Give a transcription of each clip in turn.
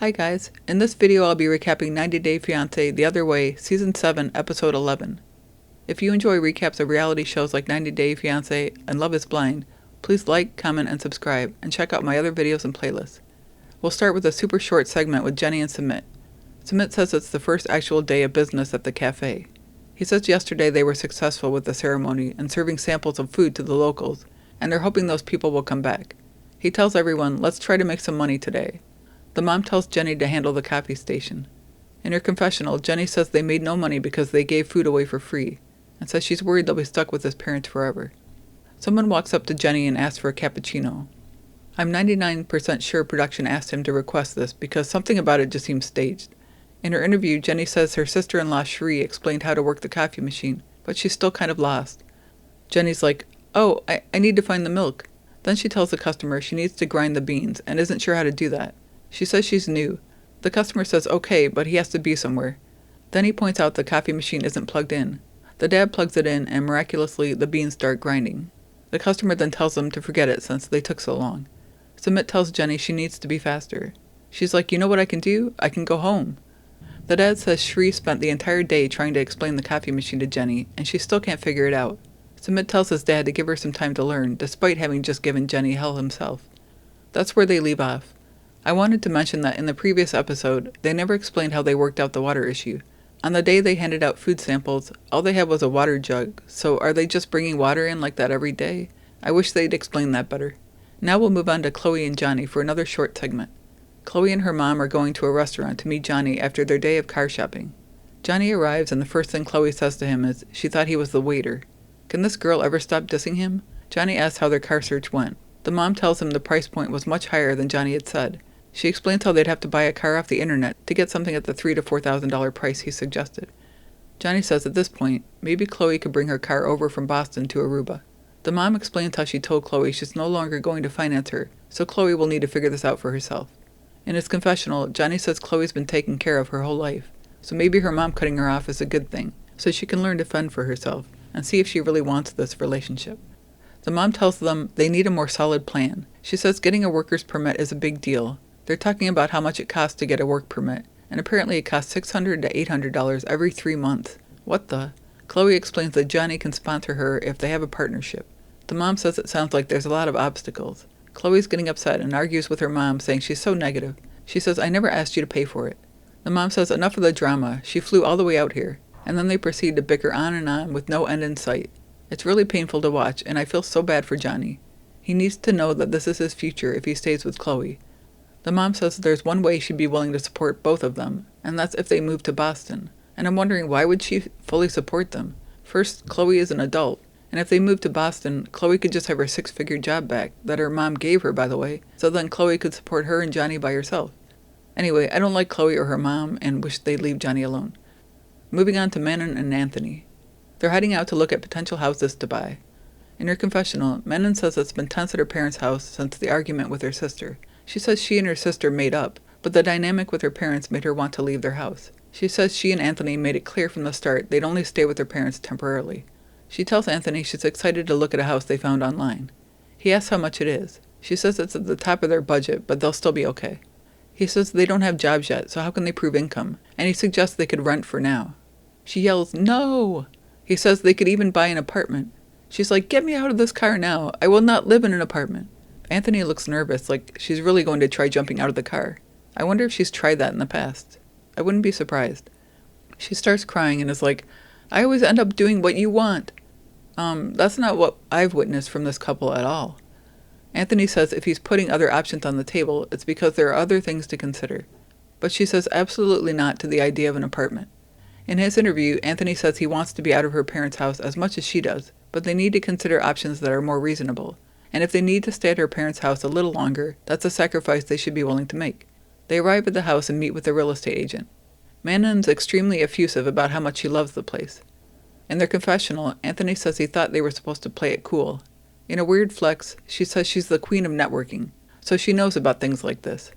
Hi guys, in this video I'll be recapping 90 Day Fiancé The Other Way, Season 7, Episode 11. If you enjoy recaps of reality shows like 90 Day Fiancé and Love is Blind, please like, comment, and subscribe, and check out my other videos and playlists. We'll start with a super short segment with Johny and Sumit. Sumit says it's the first actual day of business at the cafe. He says yesterday they were successful with the ceremony and serving samples of food to the locals, and they're hoping those people will come back. He tells everyone, let's try to make some money today. The mom tells Johny to handle the coffee station. In her confessional, Johny says they made no money because they gave food away for free, and says she's worried they'll be stuck with his parents forever. Someone walks up to Johny and asks for a cappuccino. I'm 99% sure production asked him to request this because something about it just seems staged. In her interview, Johny says her sister-in-law Sheree explained how to work the coffee machine, but she's still kind of lost. Johny's like, oh, I need to find the milk. Then she tells the customer she needs to grind the beans and isn't sure how to do that. She says she's new. The customer says okay, but he has to be somewhere. Then he points out the coffee machine isn't plugged in. The dad plugs it in and miraculously the beans start grinding. The customer then tells them to forget it since they took so long. Sumit tells Johny she needs to be faster. She's like, you know what I can do? I can go home. The dad says Sheree spent the entire day trying to explain the coffee machine to Johny and she still can't figure it out. Sumit tells his dad to give her some time to learn despite having just given Johny hell himself. That's where they leave off. I wanted to mention that in the previous episode, they never explained how they worked out the water issue. On the day they handed out food samples, all they had was a water jug, so are they just bringing water in like that every day? I wish they'd explain that better. Now we'll move on to Chloe and Johny for another short segment. Chloe and her mom are going to a restaurant to meet Johny after their day of car shopping. Johny arrives and the first thing Chloe says to him is she thought he was the waiter. Can this girl ever stop dissing him? Johny asks how their car search went. The mom tells him the price point was much higher than Johny had said. She explains how they'd have to buy a car off the internet to get something at the $3,000 to $4,000 price he suggested. Johny says at this point, maybe Chloe could bring her car over from Boston to Aruba. The mom explains how she told Chloe she's no longer going to finance her, so Chloe will need to figure this out for herself. In his confessional, Johny says Chloe's been taken care of her whole life, so maybe her mom cutting her off is a good thing, so she can learn to fend for herself and see if she really wants this relationship. The mom tells them they need a more solid plan. She says getting a worker's permit is a big deal. They're talking about how much it costs to get a work permit, and apparently it costs $600 to $800 every 3 months. What the? Chloe explains that Johny can sponsor her if they have a partnership. The mom says it sounds like there's a lot of obstacles. Chloe's getting upset and argues with her mom, saying she's so negative. She says, I never asked you to pay for it. The mom says enough of the drama, she flew all the way out here, and then they proceed to bicker on and on with no end in sight. It's really painful to watch, and I feel so bad for Johny. He needs to know that this is his future if he stays with Chloe. The mom says there's one way she'd be willing to support both of them, and that's if they move to Boston. And I'm wondering, why would she fully support them? First, Chloe is an adult, and if they move to Boston, Chloe could just have her 6-figure job back, that her mom gave her, by the way, so then Chloe could support her and Johny by herself. Anyway, I don't like Chloe or her mom, and wish they'd leave Johny alone. Moving on to Manon and Anthony. They're heading out to look at potential houses to buy. In her confessional, Manon says it's been tense at her parents' house since the argument with her sister. She says she and her sister made up, but the dynamic with her parents made her want to leave their house. She says she and Anthony made it clear from the start they'd only stay with their parents temporarily. She tells Anthony she's excited to look at a house they found online. He asks how much it is. She says it's at the top of their budget, but they'll still be okay. He says they don't have jobs yet, so how can they prove income? And he suggests they could rent for now. She yells, no! He says they could even buy an apartment. She's like, get me out of this car now. I will not live in an apartment. Anthony looks nervous, like she's really going to try jumping out of the car. I wonder if she's tried that in the past. I wouldn't be surprised. She starts crying and is like, I always end up doing what you want. That's not what I've witnessed from this couple at all. Anthony says if he's putting other options on the table, it's because there are other things to consider. But she says absolutely not to the idea of an apartment. In his interview, Anthony says he wants to be out of her parents' house as much as she does, but they need to consider options that are more reasonable. And if they need to stay at her parents' house a little longer, that's a sacrifice they should be willing to make. They arrive at the house and meet with the real estate agent. Manon's extremely effusive about how much he loves the place. In their confessional, Anthony says he thought they were supposed to play it cool. In a weird flex, she says she's the queen of networking, so she knows about things like this.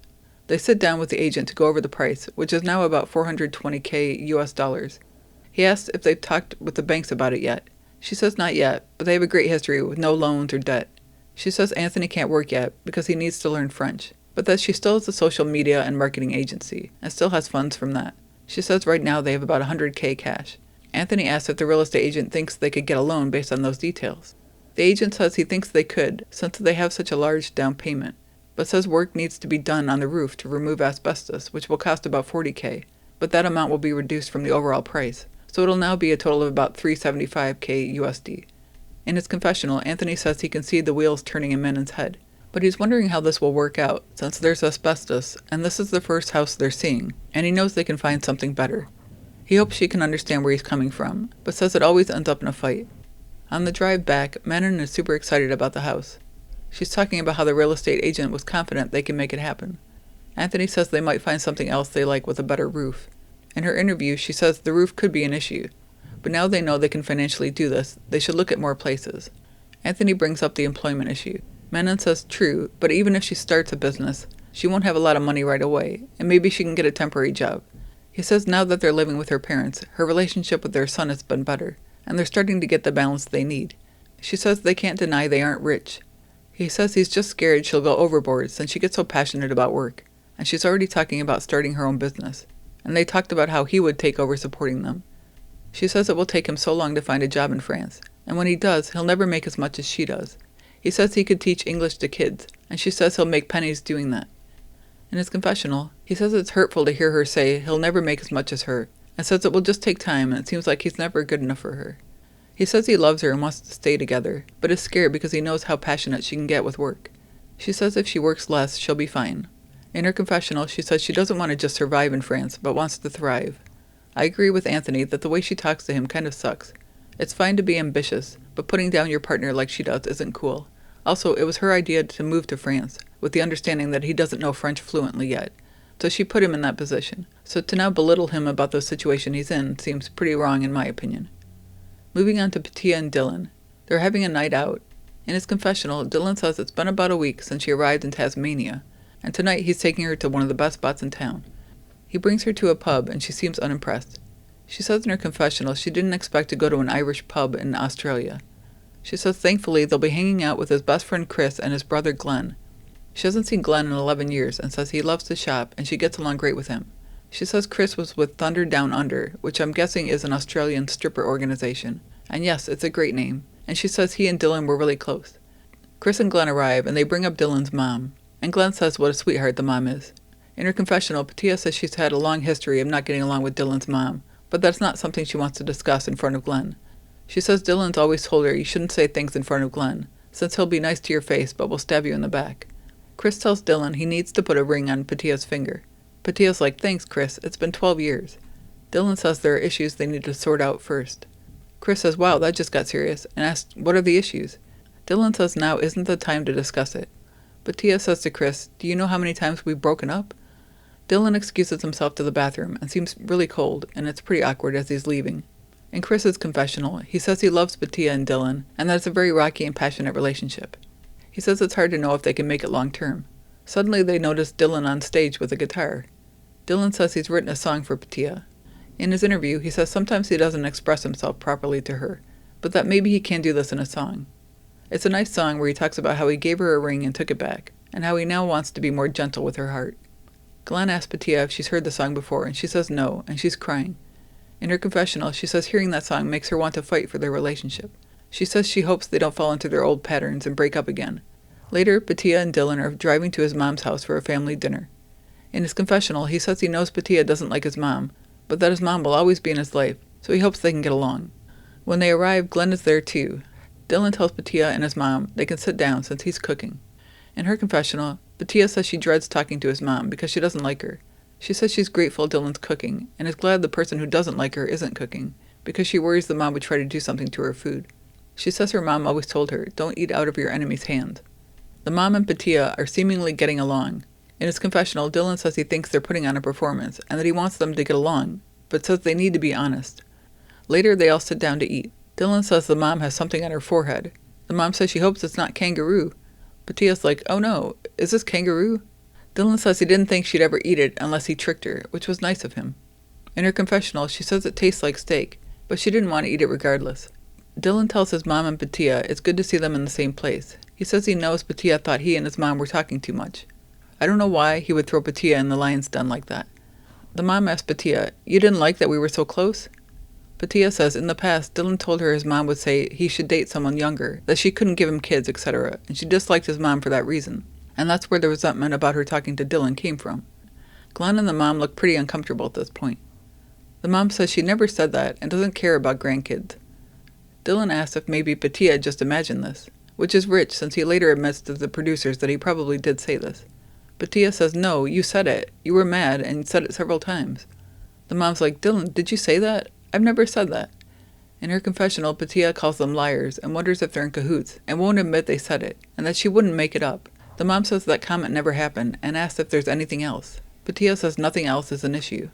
They sit down with the agent to go over the price, which is now about $420K US. He asks if they've talked with the banks about it yet. She says not yet, but they have a great history with no loans or debt. She says Anthony can't work yet because he needs to learn French. but that she still has a social media and marketing agency, and still has funds from that. She says right now they have about $100K cash. Anthony asks if the real estate agent thinks they could get a loan based on those details. The agent says he thinks they could, since they have such a large down payment, but says work needs to be done on the roof to remove asbestos, which will cost about $40K, but that amount will be reduced from the overall price, so it'll now be a total of about $375K USD. In his confessional, Anthony says he can see the wheels turning in Manon's head, but he's wondering how this will work out, since there's asbestos, and this is the first house they're seeing, and he knows they can find something better. He hopes she can understand where he's coming from, but says it always ends up in a fight. On the drive back, Manon is super excited about the house. She's talking about how the real estate agent was confident they can make it happen. Anthony says they might find something else they like with a better roof. In her interview, she says the roof could be an issue, but now they know they can financially do this, they should look at more places. Anthony brings up the employment issue. Manon says true, but even if she starts a business, she won't have a lot of money right away, and maybe she can get a temporary job. He says now that they're living with her parents, her relationship with their son has been better, and they're starting to get the balance they need. She says they can't deny they aren't rich. He says he's just scared she'll go overboard since she gets so passionate about work, and she's already talking about starting her own business, and they talked about how he would take over supporting them. She says it will take him so long to find a job in France, and when he does, he'll never make as much as she does. He says he could teach English to kids, and she says he'll make pennies doing that. In his confessional, he says it's hurtful to hear her say he'll never make as much as her, and says it will just take time and it seems like he's never good enough for her. He says he loves her and wants to stay together, but is scared because he knows how passionate she can get with work. She says if she works less, she'll be fine. In her confessional, she says she doesn't want to just survive in France, but wants to thrive. I agree with Anthony that the way she talks to him kind of sucks. It's fine to be ambitious, but putting down your partner like she does isn't cool. Also, it was her idea to move to France, with the understanding that he doesn't know French fluently yet. So she put him in that position. So to now belittle him about the situation he's in seems pretty wrong in my opinion. Moving on to Pattiya and Dylan. They're having a night out. In his confessional, Dylan says it's been about a week since she arrived in Tasmania, and tonight he's taking her to one of the best spots in town. He brings her to a pub and she seems unimpressed. She says in her confessional she didn't expect to go to an Irish pub in Australia. She says thankfully they'll be hanging out with his best friend Chris and his brother Glenn. She hasn't seen Glenn in 11 years and says he loves to shop and she gets along great with him. She says Chris was with Thunder Down Under, which I'm guessing is an Australian stripper organization. And yes, it's a great name. And she says he and Dylan were really close. Chris and Glenn arrive and they bring up Dylan's mom. And Glenn says what a sweetheart the mom is. In her confessional, Pattiya says she's had a long history of not getting along with Dylan's mom, but that's not something she wants to discuss in front of Glenn. She says Dylan's always told her you shouldn't say things in front of Glenn, since he'll be nice to your face but will stab you in the back. Chris tells Dylan he needs to put a ring on Pattiya's finger. Pattiya's like, thanks Chris, it's been 12 years. Dylan says there are issues they need to sort out first. Chris says, wow, that just got serious, and asks, what are the issues? Dylan says now isn't the time to discuss it. Pattiya says to Chris, do you know how many times we've broken up? Dylan excuses himself to the bathroom and seems really cold, and it's pretty awkward as he's leaving. In Chris's confessional, he says he loves Pattiya and Dylan, and that it's a very rocky and passionate relationship. He says it's hard to know if they can make it long term. Suddenly they notice Dylan on stage with a guitar. Dylan says he's written a song for Pattiya. In his interview, he says sometimes he doesn't express himself properly to her, but that maybe he can do this in a song. It's a nice song where he talks about how he gave her a ring and took it back, and how he now wants to be more gentle with her heart. Glenn asks Pattiya if she's heard the song before, and she says no, and she's crying. In her confessional, she says hearing that song makes her want to fight for their relationship. She says she hopes they don't fall into their old patterns and break up again. Later, Pattiya and Dylan are driving to his mom's house for a family dinner. In his confessional, he says he knows Pattiya doesn't like his mom, but that his mom will always be in his life, so he hopes they can get along. When they arrive, Glenn is there too. Dylan tells Pattiya and his mom they can sit down since he's cooking. In her confessional, Pattiya says she dreads talking to his mom because she doesn't like her. She says she's grateful Dylan's cooking, and is glad the person who doesn't like her isn't cooking, because she worries the mom would try to do something to her food. She says her mom always told her, don't eat out of your enemy's hand. The mom and Pattiya are seemingly getting along. In his confessional, Dylan says he thinks they're putting on a performance, and that he wants them to get along, but says they need to be honest. Later, they all sit down to eat. Dylan says the mom has something on her forehead. The mom says she hopes it's not kangaroo. Pattiya's like, oh no, is this kangaroo? Dylan says he didn't think she'd ever eat it unless he tricked her, which was nice of him. In her confessional, she says it tastes like steak, but she didn't want to eat it regardless. Dylan tells his mom and Pattiya it's good to see them in the same place. He says he knows Pattiya thought he and his mom were talking too much. I don't know why he would throw Pattiya in the lion's den like that. The mom asked Pattiya, "You didn't like that we were so close?" Pattiya says in the past, Dylan told her his mom would say he should date someone younger, that she couldn't give him kids, etc., and she disliked his mom for that reason. And that's where the resentment about her talking to Dylan came from. Glenn and the mom look pretty uncomfortable at this point. The mom says she never said that and doesn't care about grandkids. Dylan asks if maybe Pattiya just imagined this, which is rich since he later admits to the producers that he probably did say this. Pattiya says, "No, you said it. You were mad and said it several times." The mom's like, "Dylan, did you say that? I've never said that." In her confessional, Pattiya calls them liars and wonders if they're in cahoots and won't admit they said it, and that she wouldn't make it up. The mom says that comment never happened and asks if there's anything else. Pattiya says nothing else is an issue.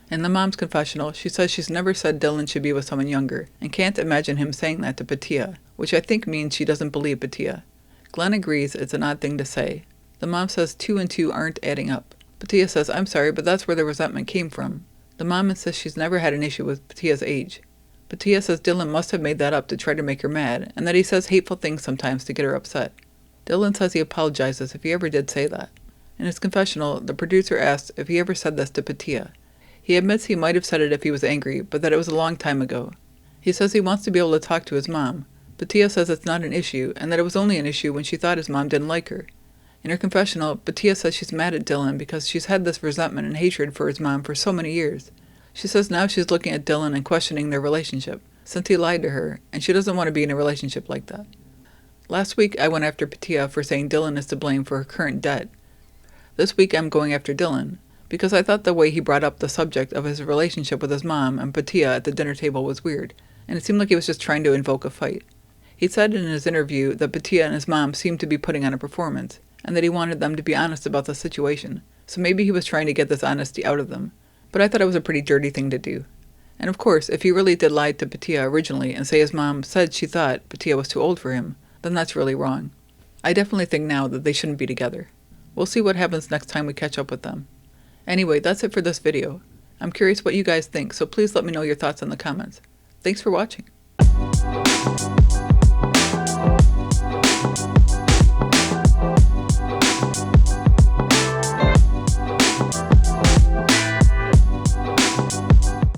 In the mom's confessional, she says she's never said Dylan should be with someone younger and can't imagine him saying that to Pattiya, which I think means she doesn't believe Pattiya. Glenn agrees it's an odd thing to say. The mom says 2 and 2 aren't adding up. Pattiya says, "I'm sorry, but that's where the resentment came from." The mom insists she's never had an issue with Pattiya's age. Pattiya says Dylan must have made that up to try to make her mad, and that he says hateful things sometimes to get her upset. Dylan says he apologizes if he ever did say that. In his confessional, the producer asks if he ever said this to Pattiya. He admits he might have said it if he was angry, but that it was a long time ago. He says he wants to be able to talk to his mom. Pattiya says it's not an issue, and that it was only an issue when she thought his mom didn't like her. In her confessional, Pattiya says she's mad at Dylan because she's had this resentment and hatred for his mom for so many years. She says now she's looking at Dylan and questioning their relationship, since he lied to her, and she doesn't want to be in a relationship like that. Last week I went after Pattiya for saying Dylan is to blame for her current debt. This week I'm going after Dylan, because I thought the way he brought up the subject of his relationship with his mom and Pattiya at the dinner table was weird, and it seemed like he was just trying to invoke a fight. He said in his interview that Pattiya and his mom seemed to be putting on a performance, and that he wanted them to be honest about the situation, so maybe he was trying to get this honesty out of them. But I thought it was a pretty dirty thing to do. And of course, if he really did lie to Pattiya originally and say his mom said she thought Pattiya was too old for him, then that's really wrong. I definitely think now that they shouldn't be together. We'll see what happens next time we catch up with them. Anyway, that's it for this video. I'm curious what you guys think, so please let me know your thoughts in the comments. Thanks for watching.